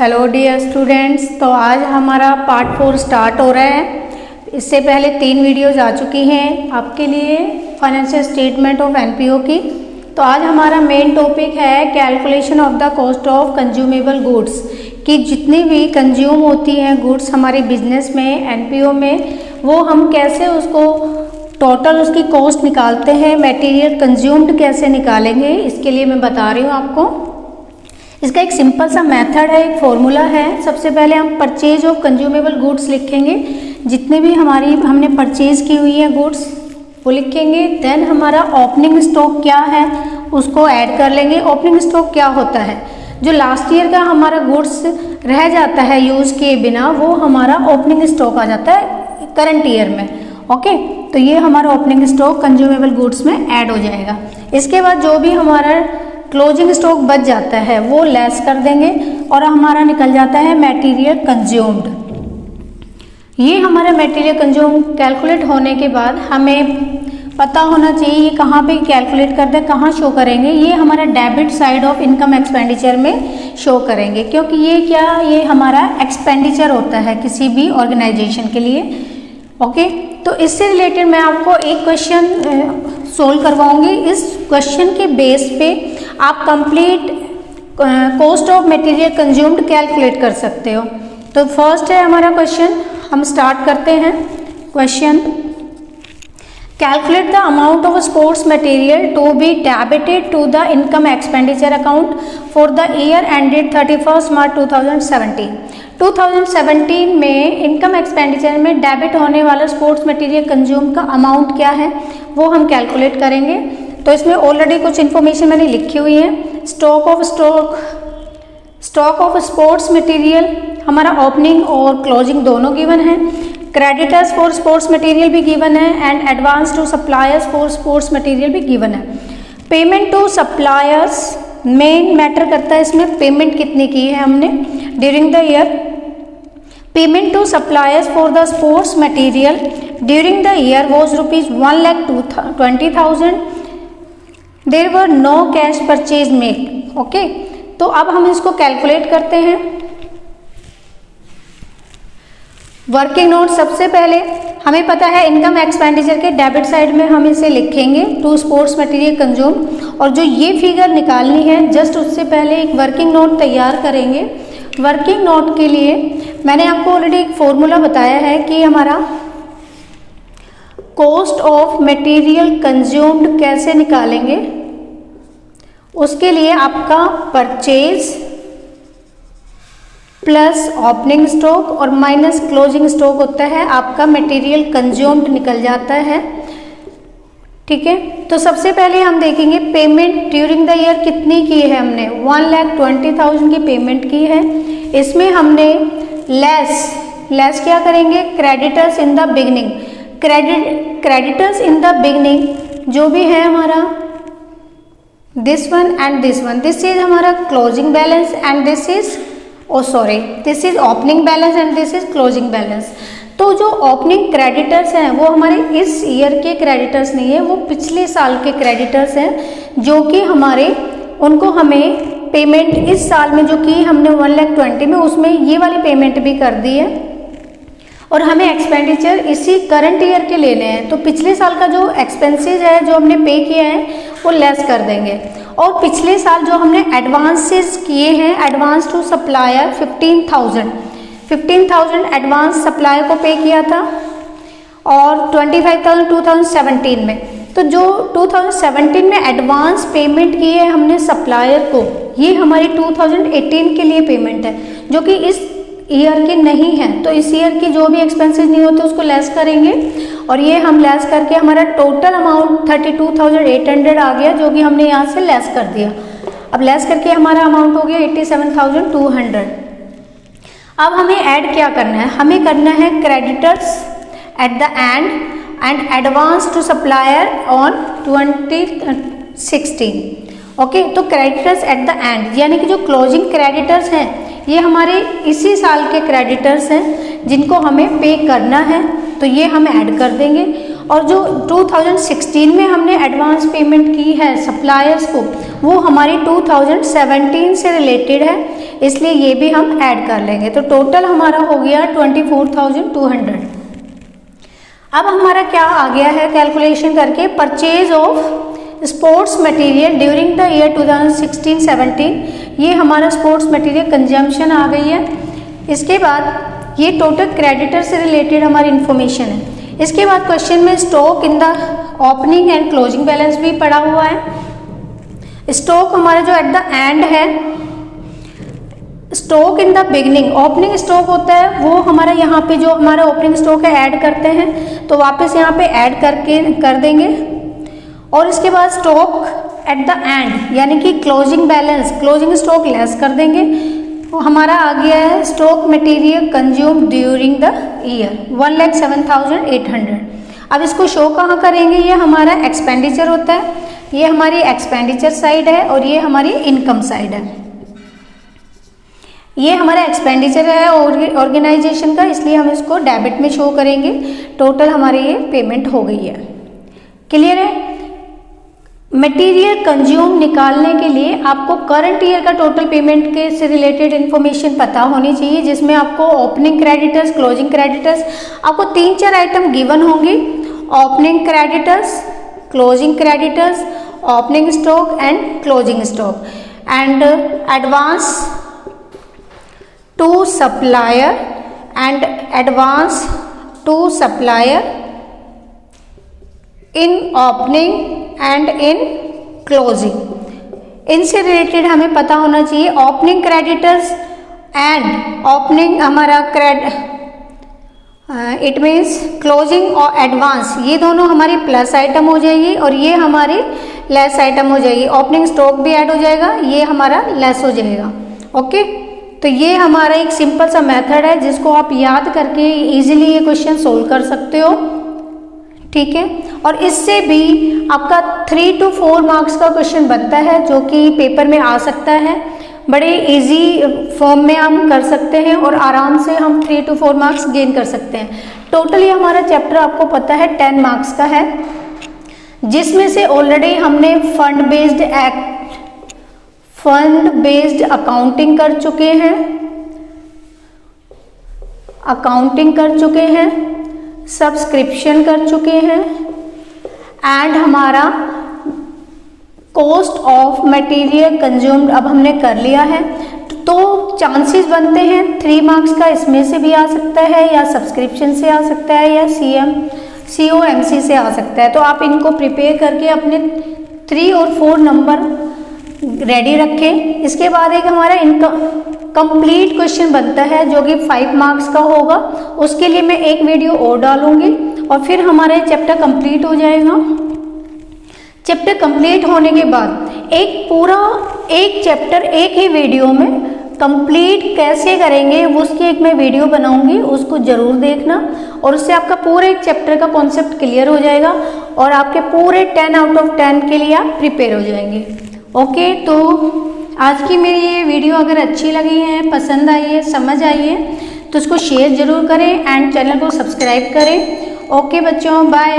Hello dear students, तो आज हमारा पार्ट 4 स्टार्ट हो रहा है। इससे पहले 3 वीडियोज आ चुकी हैं आपके लिए फाइनेंशियल स्टेटमेंट ऑफ एनपीओ की। तो आज हमारा मेन टॉपिक है calculation of the cost of consumable goods, कि जितनी भी कंज्यूम होती हैं गुड्स हमारे बिजनेस में एनपीओ में, वो हम कैसे उसको टोटल उसकी कॉस्ट निकालते हैं, मटेरियल कंज्यूम्ड कैसे निकालेंगे, इसके लिए मैं बता रही हूँ आपको। इसका एक सिंपल सा मेथड है, एक फॉर्मूला है। सबसे पहले हम परचेज ऑफ कंज्यूमेबल गुड्स लिखेंगे, जितने भी हमने परचेज की हुई है गुड्स वो लिखेंगे। देन हमारा ओपनिंग स्टॉक क्या है उसको ऐड कर लेंगे। ओपनिंग स्टॉक क्या होता है, जो लास्ट ईयर का हमारा गुड्स रह जाता है यूज़ किए बिना, वो हमारा ओपनिंग स्टॉक आ जाता है करंट ईयर में। ओके, तो ये हमारा ओपनिंग स्टॉक कंज्यूमेबल गुड्स में ऐड हो जाएगा। इसके बाद जो भी हमारा क्लोजिंग स्टॉक बच जाता है वो लेस कर देंगे और हमारा निकल जाता है मटेरियल कंज्यूम्ड। ये हमारा मटेरियल कंज्यूम कैलकुलेट होने के बाद हमें पता होना चाहिए कहाँ पे कैलकुलेट करते हैं, कहाँ शो करेंगे। ये हमारा debit side of income expenditure में शो करेंगे, क्योंकि ये हमारा एक्सपेंडिचर होता है किसी भी ऑर्गेनाइजेशन के लिए। ओके, तो इससे रिलेटेड मैं आपको एक क्वेश्चन सोल्व करवाऊंगी। इस क्वेश्चन के बेस पे आप complete cost of material consumed calculate कर सकते हो। तो फर्स्ट है हमारा क्वेश्चन, हम स्टार्ट करते हैं। Question, calculate the amount of sports material to be debited to the income expenditure account for the year ended 31 March 2017। 2017 में इनकम एक्सपेंडिचर में डेबिट होने वाला स्पोर्ट्स मटेरियल कंज्यूम का अमाउंट क्या है वो हम कैलकुलेट करेंगे। तो इसमें ऑलरेडी कुछ इन्फॉर्मेशन मैंने लिखी हुई है। स्टॉक ऑफ स्पोर्ट्स मटेरियल हमारा ओपनिंग और क्लोजिंग दोनों गिवन है। क्रेडिटर्स फॉर स्पोर्ट्स मटेरियल भी गिवन है and advance to suppliers for sports material भी गिवन है। Payment to suppliers main matter करता है, इसमें पेमेंट कितनी की है हमने during the year. Payment to suppliers for the sports material during the year was ₹1,20,000। There were no cash purchase made. Okay, तो अब हम इसको कैलकुलेट करते हैं। वर्किंग नोट, सबसे पहले हमें पता है इनकम एक्सपेंडिचर के डेबिट साइड में हम इसे लिखेंगे टू स्पोर्ट्स मटेरियल कंज्यूम, और जो ये फिगर निकालनी है जस्ट उससे पहले एक वर्किंग नोट तैयार करेंगे। वर्किंग नोट के लिए मैंने आपको ऑलरेडी एक फॉर्मूला बताया है कि हमारा कॉस्ट ऑफ मटेरियल कंज्यूम्ड कैसे निकालेंगे। उसके लिए आपका परचेज प्लस ओपनिंग स्टॉक और माइनस क्लोजिंग स्टॉक होता है, आपका मटेरियल कंज्यूम्ड निकल जाता है। ठीक है, तो सबसे पहले हम देखेंगे पेमेंट ड्यूरिंग द ईयर कितनी की है हमने, 1,20,000 की पेमेंट की है। इसमें हमने लेस क्या करेंगे, creditors in the beginning. Creditors in the beginning जो भी है हमारा this one and this one, this is हमारा closing balance and this is opening balance and this is closing balance. तो जो ओपनिंग क्रेडिटर्स हैं वो हमारे इस ईयर के क्रेडिटर्स नहीं है, वो पिछले साल के क्रेडिटर्स हैं, जो कि उनको हमें पेमेंट इस साल में जो की हमने 1,20,000 में, उसमें ये वाली पेमेंट भी कर दी है और हमें एक्सपेंडिचर इसी करंट ईयर के लेने हैं। तो पिछले साल का जो एक्सपेंसेस है जो हमने पे किया है वो लेस कर देंगे। और पिछले साल जो हमने एडवांसेस किए हैं, advance to supplier 15,000 advance supplier को पे किया था और 25,000 2017 में। तो जो 2017 में एडवांस पेमेंट की है हमने सप्लायर को, ये हमारी 2018 के लिए पेमेंट है, जो कि इस ईयर की नहीं है। तो इस ईयर की जो भी एक्सपेंसेस नहीं होते उसको लेस करेंगे, और ये हम लेस करके हमारा टोटल अमाउंट 32,800 आ गया, जो कि हमने यहाँ से लेस कर दिया। अब लेस करके हमारा अमाउंट हो गया 87,200। अब हमें ऐड क्या करना है, हमें करना है creditors at the end advance to supplier on 2016। Okay, तो क्रेडिटर्स एट द एंड यानी कि जो क्लोजिंग क्रेडिटर्स हैं ये हमारे इसी साल के क्रेडिटर्स हैं जिनको हमें पे करना है, तो ये हम ऐड कर देंगे। और जो 2016 में हमने एडवांस पेमेंट की है सप्लायर्स को, वो हमारी 2017 से रिलेटेड है, इसलिए ये भी हम ऐड कर लेंगे। तो टोटल हमारा हो गया 24,200। अब हमारा क्या आ गया है कैलकुलेशन करके, purchase of sports material during the year 2016-17, ये हमारा स्पोर्ट्स मटेरियल कंजम्पशन आ गई है। इसके बाद ये टोटल क्रेडिटर से रिलेटेड हमारी इंफॉर्मेशन है। इसके बाद क्वेश्चन में stock in the opening and closing balance भी पड़ा हुआ है। स्टॉक हमारा जो एट द एंड है, stock in the beginning, opening stock होता है वो हमारा यहाँ पे जो हमारा ओपनिंग स्टॉक है ऐड करते हैं, तो वापस यहाँ पे ऐड करके कर देंगे। और इसके बाद स्टॉक एट द एंड यानी कि closing balance, closing stock less कर देंगे। तो हमारा आ गया है stock material consume during the year 1,07,800। अब इसको शो कहाँ करेंगे, ये हमारा एक्सपेंडिचर होता है, ये हमारी एक्सपेंडिचर साइड है और ये हमारी इनकम साइड है। ये हमारा एक्सपेंडिचर है ऑर्गेनाइजेशन का, इसलिए हम इसको डेबिट में शो करेंगे। टोटल हमारी ये पेमेंट हो गई है। क्लियर है। मटेरियल कंज्यूम निकालने के लिए आपको करंट ईयर का टोटल पेमेंट के से रिलेटेड इन्फॉर्मेशन पता होनी चाहिए, जिसमें आपको ओपनिंग क्रेडिटर्स, क्लोजिंग क्रेडिटर्स, आपको 3-4 आइटम गिवन होंगे। Opening creditors, closing creditors, opening stock and closing stock, and advance to supplier and advance to supplier in opening and in closing. इनसे रिलेटेड हमें पता होना चाहिए। ओपनिंग क्रेडिटर्स एंड ओपनिंग हमारा it means closing और advance, ये दोनों हमारी प्लस आइटम हो जाएगी और ये हमारी लेस आइटम हो जाएगी। ओपनिंग स्टॉक भी ऐड हो जाएगा, ये हमारा लेस हो जाएगा। ओके, तो ये हमारा एक सिंपल सा मेथड है जिसको आप याद करके इजीली ये क्वेश्चन सोल्व कर सकते हो। ठीक है, और इससे भी आपका 3 to 4 मार्क्स का क्वेश्चन बनता है जो कि पेपर में आ सकता है। बड़े इजी फॉर्म में हम कर सकते हैं और आराम से हम 3 to 4 मार्क्स गेन कर सकते हैं। टोटली हमारा चैप्टर आपको पता है 10 मार्क्स का है, जिसमें से ऑलरेडी हमने फंड बेस्ड अकाउंटिंग कर चुके हैं, सब्सक्रिप्शन कर चुके हैं, एंड हमारा कॉस्ट ऑफ मटेरियल कंज्यूम्ड अब हमने कर लिया है। तो चांसेस बनते हैं 3 मार्क्स का इसमें से भी आ सकता है, या सब्सक्रिप्शन से आ सकता है, या COMC से आ सकता है। तो आप इनको प्रिपेयर करके अपने 3 और 4 नंबर रेडी रखें। इसके बाद एक हमारा कंप्लीट क्वेश्चन बनता है जो कि 5 मार्क्स का होगा। उसके लिए मैं एक वीडियो और डालूंगी और फिर हमारा चैप्टर कंप्लीट हो जाएगा। चैप्टर कंप्लीट होने के बाद एक चैप्टर एक ही वीडियो में कंप्लीट कैसे करेंगे उसकी एक मैं वीडियो बनाऊंगी, उसको जरूर देखना, और उससे आपका पूरे एक चैप्टर का कॉन्सेप्ट क्लियर हो जाएगा और आपके पूरे 10 out of 10 के लिए आप प्रिपेयर हो जाएंगे। ओके, तो आज की मेरी ये वीडियो अगर अच्छी लगी है, पसंद आई है, समझ आई है, तो उसको शेयर ज़रूर करें एंड चैनल को सब्सक्राइब करें। ओके बच्चों, बाय।